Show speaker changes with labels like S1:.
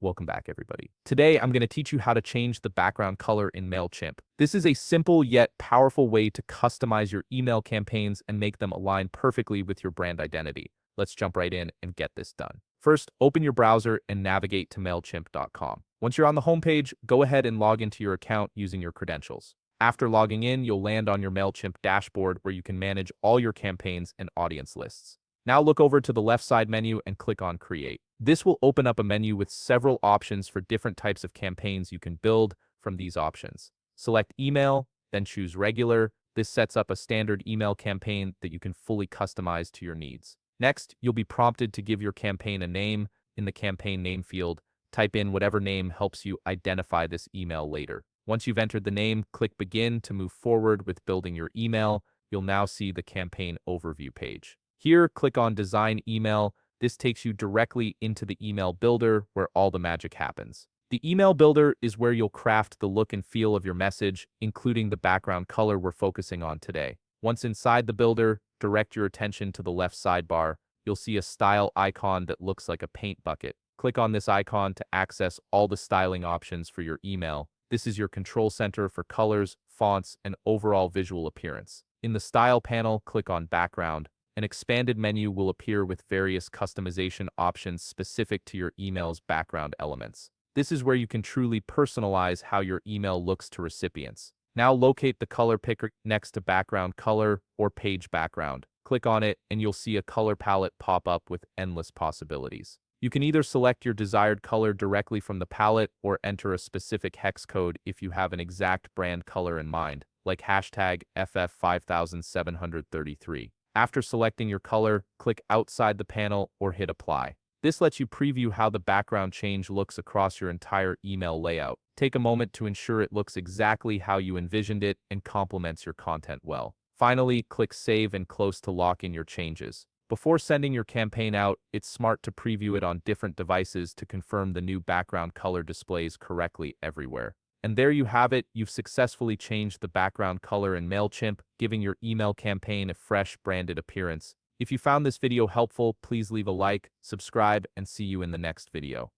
S1: Welcome back, everybody. Today, I'm going to teach you how to change the background color in Mailchimp. This is a simple yet powerful way to customize your email campaigns and make them align perfectly with your brand identity. Let's jump right in and get this done. First, open your browser and navigate to Mailchimp.com. Once you're on the homepage, go ahead and log into your account using your credentials. After logging in, you'll land on your Mailchimp dashboard where you can manage all your campaigns and audience lists. Now look over to the left side menu and click on Create. This will open up a menu with several options for different types of campaigns you can build from these options. Select Email, then choose Regular. This sets up a standard email campaign that you can fully customize to your needs. Next, you'll be prompted to give your campaign a name. In the campaign name field, type in whatever name helps you identify this email later. Once you've entered the name, click Begin to move forward with building your email. You'll now see the campaign overview page. Here, click on Design Email. This takes you directly into the email builder where all the magic happens. The email builder is where you'll craft the look and feel of your message, including the background color we're focusing on today. Once inside the builder, direct your attention to the left sidebar. You'll see a style icon that looks like a paint bucket. Click on this icon to access all the styling options for your email. This is your control center for colors, fonts, and overall visual appearance. In the Style panel, click on Background. An expanded menu will appear with various customization options specific to your email's background elements. This is where you can truly personalize how your email looks to recipients. Now locate the color picker next to background color or page background. Click on it and you'll see a color palette pop up with endless possibilities. You can either select your desired color directly from the palette or enter a specific hex code if you have an exact brand color in mind, like hashtag FF5733. After selecting your color, click outside the panel or hit Apply. This lets you preview how the background change looks across your entire email layout. Take a moment to ensure it looks exactly how you envisioned it and complements your content well. Finally, click Save and Close to lock in your changes. Before sending your campaign out, it's smart to preview it on different devices to confirm the new background color displays correctly everywhere. And there you have it, you've successfully changed the background color in Mailchimp, giving your email campaign a fresh, branded appearance. If you found this video helpful, please leave a like, subscribe, and see you in the next video.